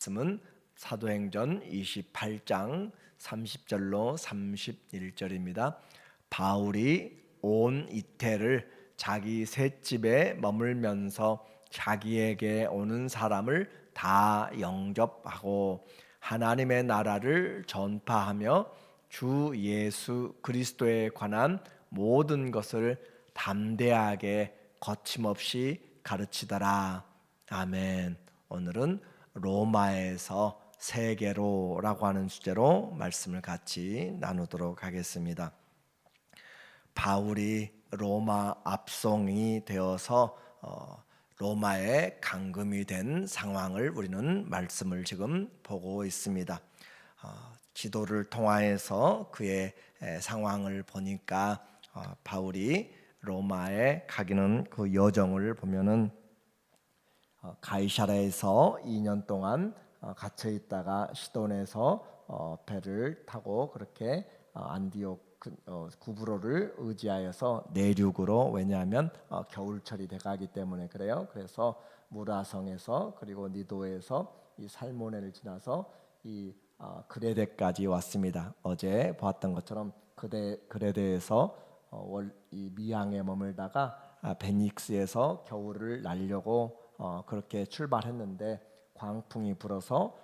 말씀은 사도행전 28장 30절로 31절입니다. 바울이 온 이태를 자기 셋집에 머물면서 자기에게 오는 사람을 다 영접하고 하나님의 나라를 전파하며 주 예수 그리스도에 관한 모든 것을 담대하게 거침없이 가르치더라. 아멘. 오늘은 로마에서 세계로라고 하는 주제로 말씀을 같이 나누도록 하겠습니다. 바울이 로마 압송이 되어서 로마에 감금이 된 상황을 우리는 말씀을 지금 보고 있습니다. 지도를 통하여서 그의 상황을 보니까 바울이 로마에 가기는 그 여정을 보면은 가이사랴에서 2년 동안 갇혀 있다가 시돈에서 배를 타고 그렇게 안디옥 구브로를 의지하여서 내륙으로, 왜냐하면 겨울철이 돼가기 때문에 그래요. 그래서 무라성에서 그리고 니도에서 이 살모네를 지나서 이 그레데까지 왔습니다. 어제 보았던 것처럼 그레데에서 이 미항에 머물다가 베닉스에서 겨울을 날려고 그렇게 출발했는데 광풍이 불어서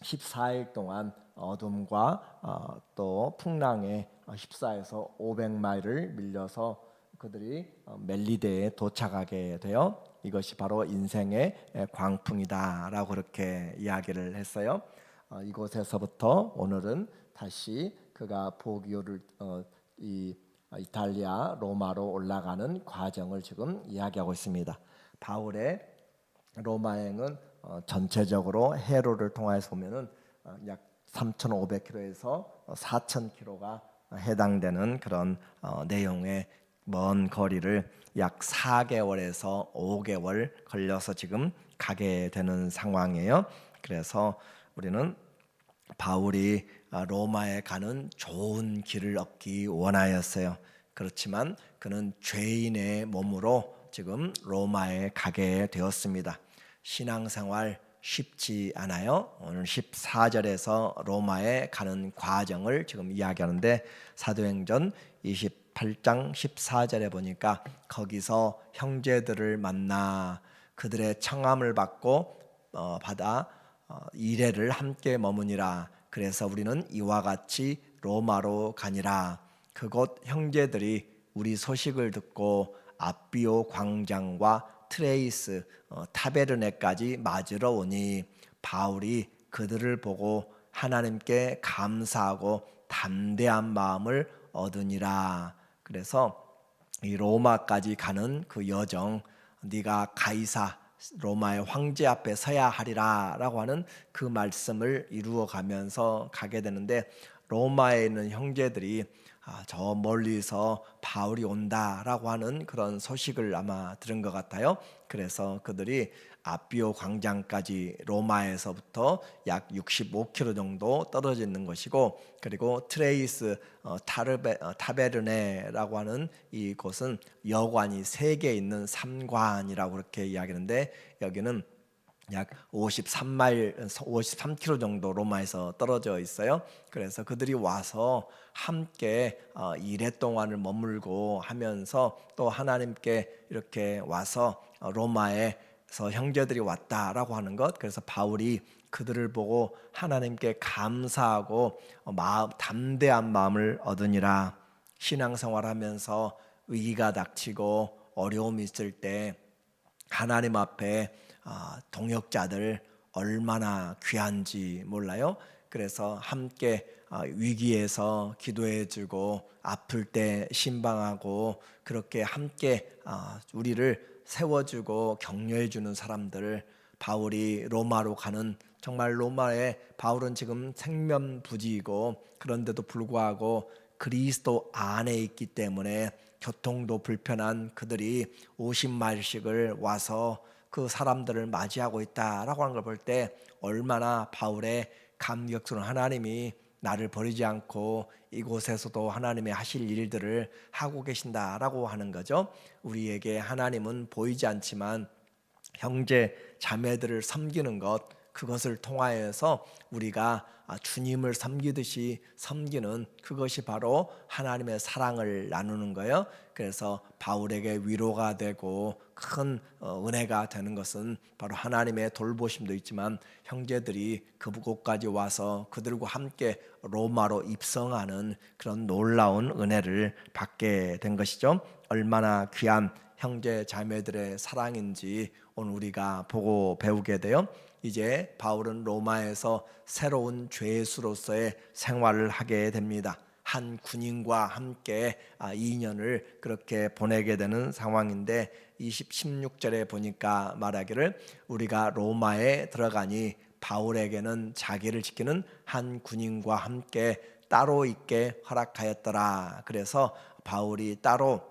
14일 동안 어둠과 또 풍랑에 휩싸여서 500마일을 밀려서 그들이 멜리데에 도착하게 되어 이것이 바로 인생의 광풍이다라고 그렇게 이야기를 했어요. 이곳에서부터 오늘은 다시 그가 보기오를 이탈리아 로마로 올라가는 과정을 지금 이야기하고 있습니다. 바울의 로마행은 전체적으로 해로를 통해서 보면은 약 3,500km에서 4,000km가 해당되는 그런 내용의 먼 거리를 약 4개월에서 5개월 걸려서 지금 가게 되는 상황이에요. 그래서 우리는 바울이 로마에 가는 좋은 길을 얻기 원하였어요. 그렇지만 그는 죄인의 몸으로 지금 로마에 가게 되었습니다. 신앙생활 쉽지 않아요. 오늘 14절에서 로마에 가는 과정을 지금 이야기하는데 사도행전 28장 14절에 보니까 거기서 형제들을 만나 그들의 청함을 받고 받아 이레를 함께 머무니라. 그래서 우리는 이와 같이 로마로 가니라. 그곳 형제들이 우리 소식을 듣고 아비오 광장과 트레이스 타베르네까지 맞으러 오니 바울이 그들을 보고 하나님께 감사하고 담대한 마음을 얻으니라. 그래서 이 로마까지 가는 그 여정, 네가 가이사 로마의 황제 앞에 서야 하리라 라고 하는 그 말씀을 이루어 가면서 가게 되는데, 로마에 있는 형제들이 저 멀리서 바울이 온다라고 하는 그런 소식을 아마 들은 것 같아요. 그래서 그들이 아비오 광장까지 로마에서부터 약 65km 정도 떨어져 있는 것이고, 그리고 트레이스 타베르네라고 하는 이 곳은 여관이 3개 있는 삼관이라고 그렇게 이야기하는데, 여기는 약 53km 정도 로마에서 떨어져 있어요. 그래서 그들이 와서 함께 이레 동안을 머물고 하면서 또 하나님께 이렇게 와서 로마에서 형제들이 왔다라고 하는 것, 그래서 바울이 그들을 보고 하나님께 감사하고 담대한 마음을 얻으니라. 신앙생활하면서 위기가 닥치고 어려움이 있을 때 하나님 앞에 동역자들 얼마나 귀한지 몰라요. 그래서 함께 위기에서 기도해주고 아플 때 신방하고 그렇게 함께 우리를 세워주고 격려해주는 사람들, 바울이 로마로 가는, 정말 로마에 바울은 지금 생면부지이고 그런데도 불구하고 그리스도 안에 있기 때문에 교통도 불편한 그들이 50마일씩을 와서 그 사람들을 맞이하고 있다라고 하는 걸 볼 때 얼마나 바울의 감격스러운, 하나님이 나를 버리지 않고 이곳에서도 하나님의 하실 일들을 하고 계신다라고 하는 거죠. 우리에게 하나님은 보이지 않지만 형제 자매들을 섬기는 것, 그것을 통하여서 우리가 주님을 섬기듯이 섬기는 그것이 바로 하나님의 사랑을 나누는 거예요. 그래서 바울에게 위로가 되고 큰 은혜가 되는 것은 바로 하나님의 돌보심도 있지만 형제들이 그곳까지 와서 그들과 함께 로마로 입성하는 그런 놀라운 은혜를 받게 된 것이죠. 얼마나 귀한 형제 자매들의 사랑인지 오늘 우리가 보고 배우게 돼요. 이제 바울은 로마에서 새로운 죄수로서의 생활을 하게 됩니다. 한 군인과 함께 2년을 그렇게 보내게 되는 상황인데 16절에 보니까 말하기를 우리가 로마에 들어가니 바울에게는 자기를 지키는 한 군인과 함께 따로 있게 허락하였더라. 그래서 바울이 따로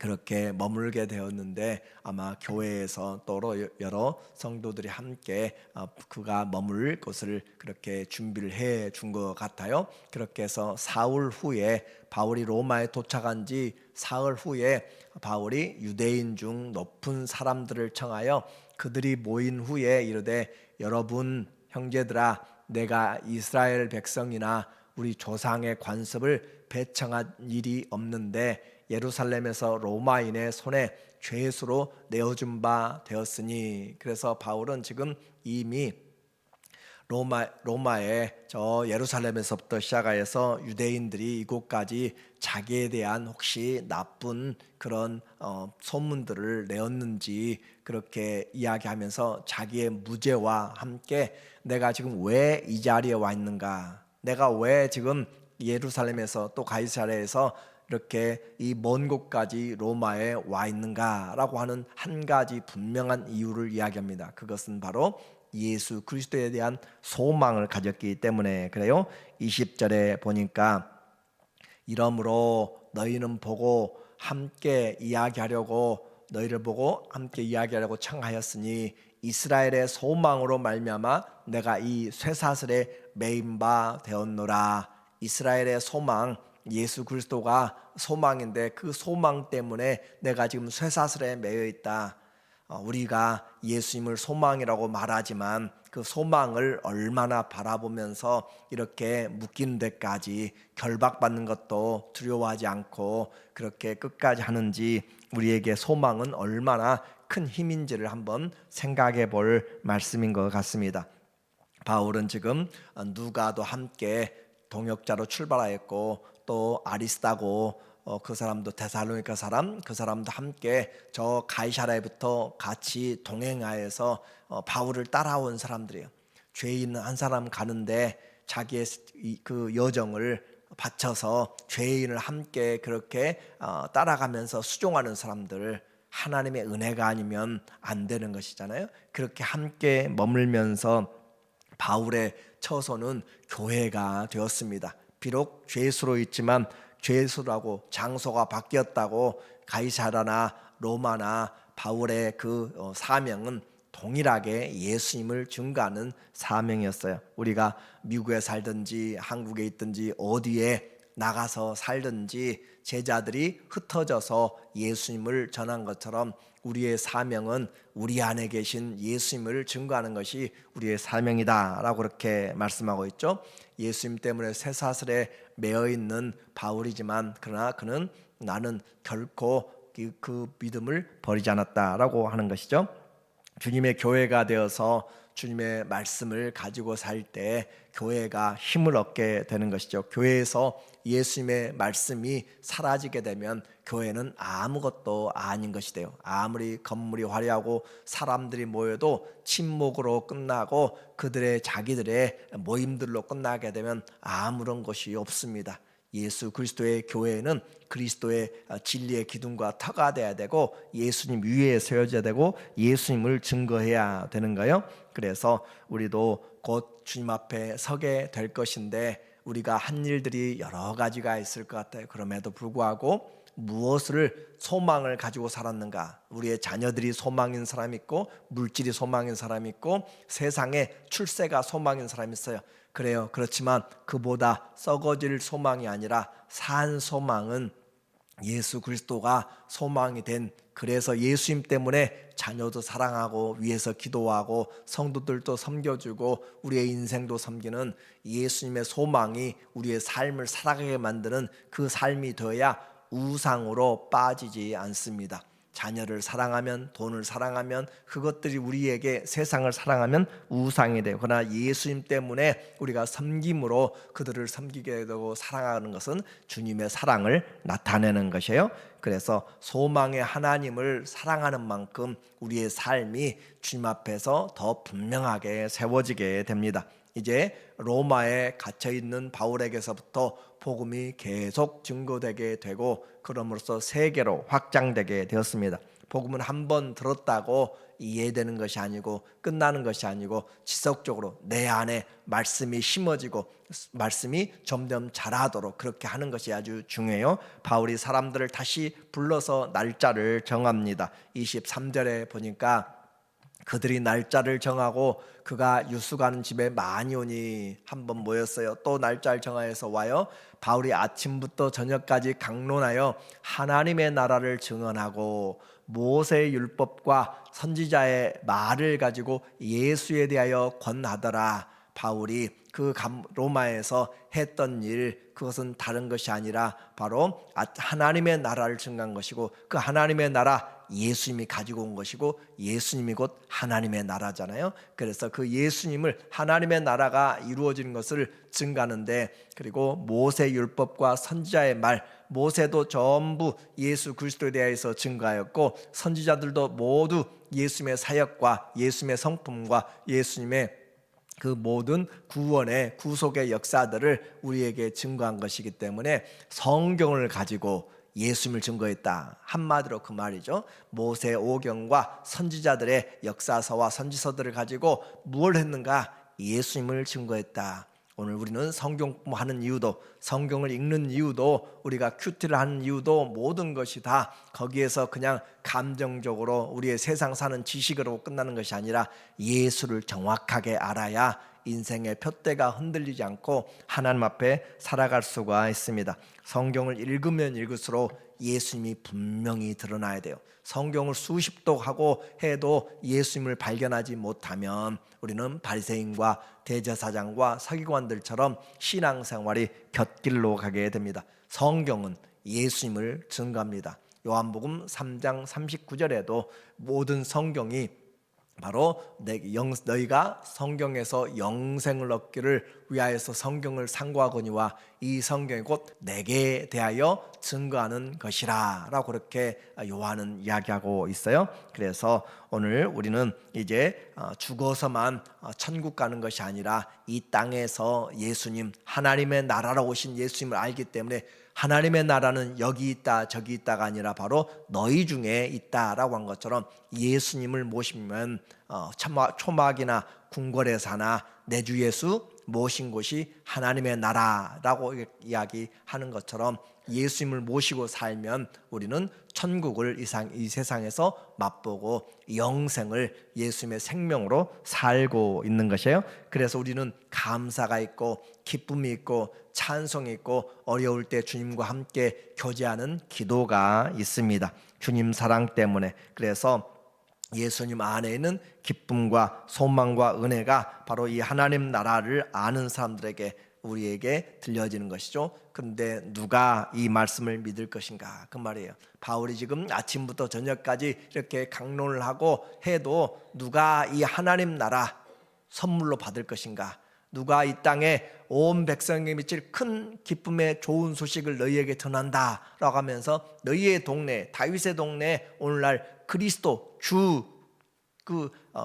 그렇게 머물게 되었는데 아마 교회에서 또 여러 성도들이 함께 그가 머물 곳을 그렇게 준비를 해 준 것 같아요. 그렇게 해서 사흘 후에 바울이 로마에 도착한 지 사흘 후에 바울이 유대인 중 높은 사람들을 청하여 그들이 모인 후에 이르되 여러분 형제들아 내가 이스라엘 백성이나 우리 조상의 관습을 배청한 일이 없는데 예루살렘에서 로마인의 손에 죄수로 내어준 바 되었으니 그래서 바울은 지금 이미 로마에 저 예루살렘에서부터 시작하여서 유대인들이 이곳까지 자기에 대한 혹시 나쁜 그런 소문들을 내었는지 그렇게 이야기하면서 자기의 무죄와 함께 내가 지금 왜 이 자리에 와 있는가, 내가 왜 지금 예루살렘에서 또 가이사랴에서 이렇게 이 먼 곳까지 로마에 와 있는가라고 하는 한 가지 분명한 이유를 이야기합니다. 그것은 바로 예수 그리스도에 대한 소망을 가졌기 때문에 그래요. 20절에 보니까 이러므로 너희는 보고 함께 이야기하려고 너희를 보고 함께 이야기하려고 청하였으니 이스라엘의 소망으로 말미암아 내가 이 쇠사슬에 매인 바 되었노라. 이스라엘의 소망, 예수 그리스도가 소망인데 그 소망 때문에 내가 지금 쇠사슬에 매여 있다. 우리가 예수님을 소망이라고 말하지만 그 소망을 얼마나 바라보면서 이렇게 묶이는 데까지 결박받는 것도 두려워하지 않고 그렇게 끝까지 하는지 우리에게 소망은 얼마나 큰 힘인지를 한번 생각해 볼 말씀인 것 같습니다. 바울은 지금 누가도 함께 동역자로 출발하였고 또 아리스다고 그 사람도 데살로니가 사람, 그 사람도 함께 저 가이사랴부터 같이 동행하여서 바울을 따라온 사람들이에요. 죄 있는 한 사람 가는데 자기의 그 여정을 바쳐서 죄인을 함께 그렇게 따라가면서 수종하는 사람들, 하나님의 은혜가 아니면 안 되는 것이잖아요. 그렇게 함께 머물면서 바울의 처소는 교회가 되었습니다. 비록 죄수로 있지만 죄수라고 장소가 바뀌었다고 가이사랴나 로마나 바울의 그 사명은 동일하게 예수님을 증거하는 사명이었어요. 우리가 미국에 살든지 한국에 있든지 어디에 나가서 살든지 제자들이 흩어져서 예수님을 전한 것처럼 우리의 사명은 우리 안에 계신 예수님을 증거하는 것이 우리의 사명이다라고 그렇게 말씀하고 있죠. 예수님 때문에 쇠사슬에 매여 있는 바울이지만 그러나 그는 나는 결코 그 믿음을 버리지 않았다라고 하는 것이죠. 주님의 교회가 되어서 주님의 말씀을 가지고 살 때 교회가 힘을 얻게 되는 것이죠. 교회에서 예수님의 말씀이 사라지게 되면 교회는 아무것도 아닌 것이 돼요. 아무리 건물이 화려하고 사람들이 모여도 침묵으로 끝나고 자기들의 모임들로 끝나게 되면 아무런 것이 없습니다. 예수 그리스도의 교회는 그리스도의 진리의 기둥과 터가 돼야 되고 예수님 위에 세워져야 되고 예수님을 증거해야 되는 거예요. 그래서 우리도 곧 주님 앞에 서게 될 것인데 우리가 한 일들이 여러 가지가 있을 것 같아요. 그럼에도 불구하고 무엇을 소망을 가지고 살았는가? 우리의 자녀들이 소망인 사람이 있고 물질이 소망인 사람이 있고 세상에 출세가 소망인 사람이 있어요. 그래요. 그렇지만 그보다 썩어질 소망이 아니라 산 소망은 예수 그리스도가 소망이 된 그래서 예수님 때문에 자녀도 사랑하고 위해서 기도하고 성도들도 섬겨주고 우리의 인생도 섬기는 예수님의 소망이 우리의 삶을 살아가게 만드는 그 삶이 되어야 우상으로 빠지지 않습니다. 자녀를 사랑하면, 돈을 사랑하면, 그것들이 우리에게 세상을 사랑하면 우상이 돼요. 그러나 예수님 때문에 우리가 섬김으로 그들을 섬기게 되고 사랑하는 것은 주님의 사랑을 나타내는 것이에요. 그래서 소망의 하나님을 사랑하는 만큼 우리의 삶이 주님 앞에서 더 분명하게 세워지게 됩니다. 이제 로마에 갇혀 있는 바울에게서부터 복음이 계속 증거되게 되고 그럼으로써 세계로 확장되게 되었습니다. 복음은 한 번 들었다고 이해되는 것이 아니고 끝나는 것이 아니고 지속적으로 내 안에 말씀이 심어지고 말씀이 점점 자라도록 그렇게 하는 것이 아주 중요해요. 바울이 사람들을 다시 불러서 날짜를 정합니다. 23절에 보니까 그들이 날짜를 정하고 그가 유숙하는 집에 많이 오니 한번 모였어요. 또 날짜를 정하여서 와요. 바울이 아침부터 저녁까지 강론하여 하나님의 나라를 증언하고 모세의 율법과 선지자의 말을 가지고 예수에 대하여 권하더라. 바울이 그 로마에서 했던 일, 그것은 다른 것이 아니라 바로 하나님의 나라를 증거한 것이고, 그 하나님의 나라 예수님이 가지고 온 것이고, 예수님이 곧 하나님의 나라잖아요. 그래서 그 예수님을, 하나님의 나라가 이루어지는 것을 증거하는데, 그리고 모세 율법과 선지자의 말, 모세도 전부 예수 그리스도에 대해서 증거하였고, 선지자들도 모두 예수님의 사역과 예수님의 성품과 예수님의 그 모든 구원의 구속의 역사들을 우리에게 증거한 것이기 때문에 성경을 가지고 예수님을 증거했다. 한마디로 그 말이죠. 모세 오경과 선지자들의 역사서와 선지서들을 가지고 무엇을 했는가? 예수님을 증거했다. 오늘 우리는 성경 공부하는 이유도, 성경을 읽는 이유도, 우리가 큐티를 하는 이유도, 모든 것이 다 거기에서 그냥 감정적으로 우리의 세상 사는 지식으로 끝나는 것이 아니라 예수를 정확하게 알아야 인생의 푯대가 흔들리지 않고 하나님 앞에 살아갈 수가 있습니다. 성경을 읽으면 읽을수록 예수님이 분명히 드러나야 돼요. 성경을 수십 독 하고 해도 예수님을 발견하지 못하면 우리는 바리새인과 대제사장과 서기관들처럼 신앙생활이 곁길로 가게 됩니다. 성경은 예수님을 증거합니다. 요한복음 3장 39절에도 모든 성경이 바로 너희가 성경에서 영생을 얻기를 위하여서 성경을 상고하거니와 이 성경이 곧 내게 대하여 증거하는 것이라 라고 그렇게 요한은 이야기하고 있어요. 그래서 오늘 우리는 이제 죽어서만 천국 가는 것이 아니라 이 땅에서 예수님, 하나님의 나라로 오신 예수님을 알기 때문에 하나님의 나라는 여기 있다 저기 있다가 아니라 바로 너희 중에 있다라고 한 것처럼 예수님을 모시면 초막이나 궁궐에사나 내 주 예수 모신 곳이 하나님의 나라라고 이야기하는 것처럼 예수님을 모시고 살면 우리는 천국을 이 세상에서 맛보고 영생을 예수님의 생명으로 살고 있는 것이에요. 그래서 우리는 감사가 있고 기쁨이 있고 찬송이 있고 어려울 때 주님과 함께 교제하는 기도가 있습니다. 주님 사랑 때문에. 그래서 예수님 안에 있는 기쁨과 소망과 은혜가 바로 이 하나님 나라를 아는 사람들에게 우리에게 들려지는 것이죠. 그런데 누가 이 말씀을 믿을 것인가? 그 말이에요. 바울이 지금 아침부터 저녁까지 이렇게 강론을 하고 해도 누가 이 하나님 나라 선물로 받을 것인가? 누가 이 땅에 온 백성에게 미칠 큰 기쁨의 좋은 소식을 너희에게 전한다 라고 하면서 너희의 동네, 다윗의 동네에 오늘날 그리스도 주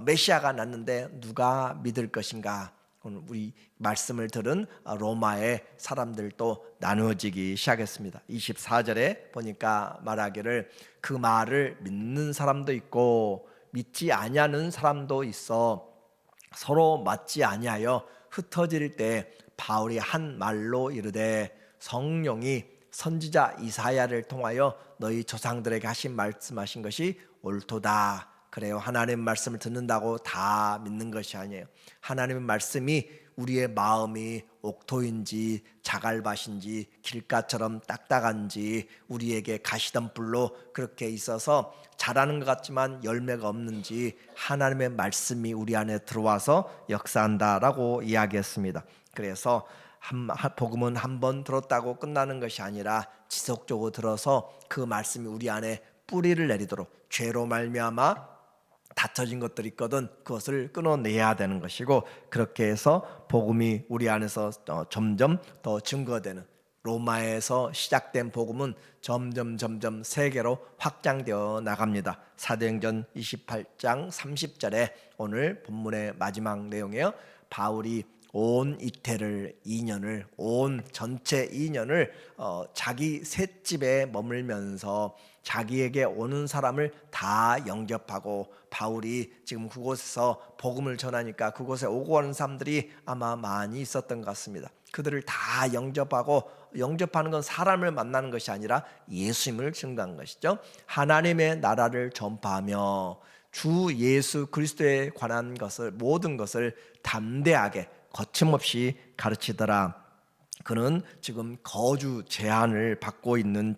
메시아가 났는데 누가 믿을 것인가? 오늘 우리 말씀을 들은 로마의 사람들도 나누어지기 시작했습니다. 24절에 보니까 말하기를 그 말을 믿는 사람도 있고 믿지 아니하는 사람도 있어 서로 맞지 아니하여 흩어질 때 바울이 한 말로 이르되 성령이 선지자 이사야를 통하여 너희 조상들에게 말씀하신 것이 옳도다. 그래요. 하나님의 말씀을 듣는다고 다 믿는 것이 아니에요. 하나님의 말씀이 우리의 마음이 옥토인지 자갈밭인지 길가처럼 딱딱한지 우리에게 가시덤불로 그렇게 있어서 자라는 것 같지만 열매가 없는지 하나님의 말씀이 우리 안에 들어와서 역사한다라고 이야기했습니다. 그래서 복음은 한 번 들었다고 끝나는 것이 아니라 지속적으로 들어서 그 말씀이 우리 안에 뿌리를 내리도록 죄로 말미암아 닫혀진 것들이 있거든 그것을 끊어내야 되는 것이고 그렇게 해서 복음이 우리 안에서 점점 더 증거되는 로마에서 시작된 복음은 점점 세계로 확장되어 나갑니다. 사도행전 28장 30절에 오늘 본문의 마지막 내용이에요. 바울이 온 이태를 2년을 온 전체 2년을 자기 셋집에 머물면서 자기에게 오는 사람을 다 영접하고 바울이 지금 그곳에서 복음을 전하니까 그곳에 오고 가는 사람들이 아마 많이 있었던 것 같습니다. 그들을 다 영접하고 영접하는 건 사람을 만나는 것이 아니라 예수님을 증거한 것이죠. 하나님의 나라를 전파하며 주 예수 그리스도에 관한 것을 모든 것을 담대하게 거침없이 가르치더라. 그는 지금 거주 제한을 받고 있는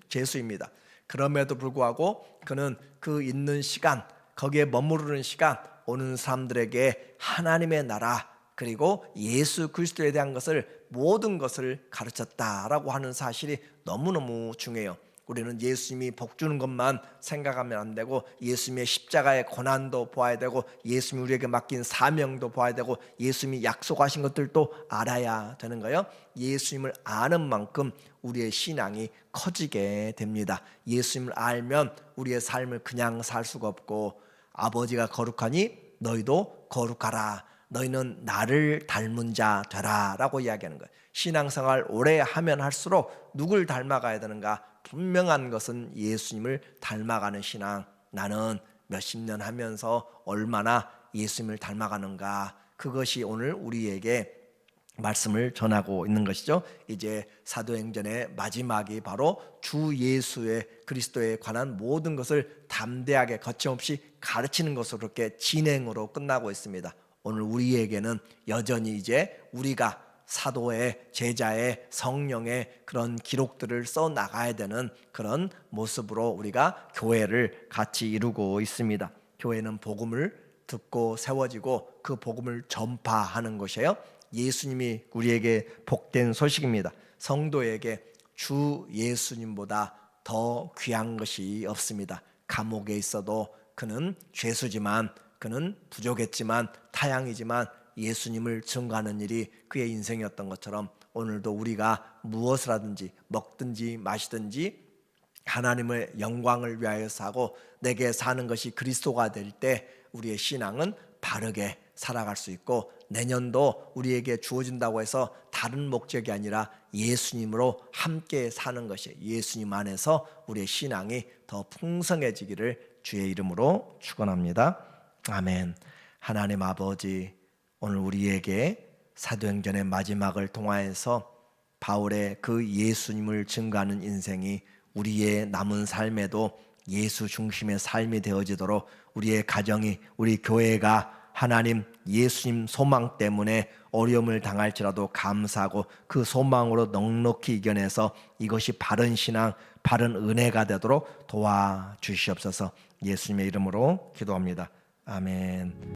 죄수입니다. 그럼에도 불구하고 그는 그 있는 시간 거기에 머무르는 시간 오는 사람들에게 하나님의 나라 그리고 예수 그리스도에 대한 것을 모든 것을 가르쳤다라고 하는 사실이 너무너무 중요해요. 우리는 예수님이 복 주는 것만 생각하면 안 되고 예수님의 십자가의 고난도 보아야 되고 예수님이 우리에게 맡긴 사명도 보아야 되고 예수님이 약속하신 것들도 알아야 되는 거예요. 예수님을 아는 만큼 우리의 신앙이 커지게 됩니다. 예수님을 알면 우리의 삶을 그냥 살 수가 없고 아버지가 거룩하니 너희도 거룩하라. 너희는 나를 닮은 자 되라 라고 이야기하는 거예요. 신앙생활 오래 하면 할수록 누굴 닮아가야 되는가? 분명한 것은 예수님을 닮아가는 신앙. 나는 몇십 년 하면서 얼마나 예수님을 닮아가는가. 그것이 오늘 우리에게 말씀을 전하고 있는 것이죠. 이제 사도행전의 마지막이 바로 주 예수의 그리스도에 관한 모든 것을 담대하게 거침없이 가르치는 것으로 그렇게 진행으로 끝나고 있습니다. 오늘 우리에게는 여전히 이제 우리가 사도의 제자의 성령의 그런 기록들을 써 나가야 되는 그런 모습으로 우리가 교회를 같이 이루고 있습니다. 교회는 복음을 듣고 세워지고 그 복음을 전파하는 것이에요. 예수님이 우리에게 복된 소식입니다. 성도에게 주 예수님보다 더 귀한 것이 없습니다. 감옥에 있어도 그는 죄수지만 그는 부족했지만 타향이지만 예수님을 증거하는 일이 그의 인생이었던 것처럼 오늘도 우리가 무엇을 하든지 먹든지 마시든지 하나님의 영광을 위하여 사고 내게 사는 것이 그리스도가 될 때 우리의 신앙은 바르게 살아갈 수 있고 내년도 우리에게 주어진다고 해서 다른 목적이 아니라 예수님으로 함께 사는 것이 예수님 안에서 우리의 신앙이 더 풍성해지기를 주의 이름으로 축원합니다. 아멘. 하나님 아버지 오늘 우리에게 사도행전의 마지막을 통하여서 바울의 그 예수님을 증거하는 인생이 우리의 남은 삶에도 예수 중심의 삶이 되어지도록 우리의 가정이 우리 교회가 하나님 예수님 소망 때문에 어려움을 당할지라도 감사하고 그 소망으로 넉넉히 이겨내서 이것이 바른 신앙 바른 은혜가 되도록 도와주시옵소서. 예수님의 이름으로 기도합니다. 아멘.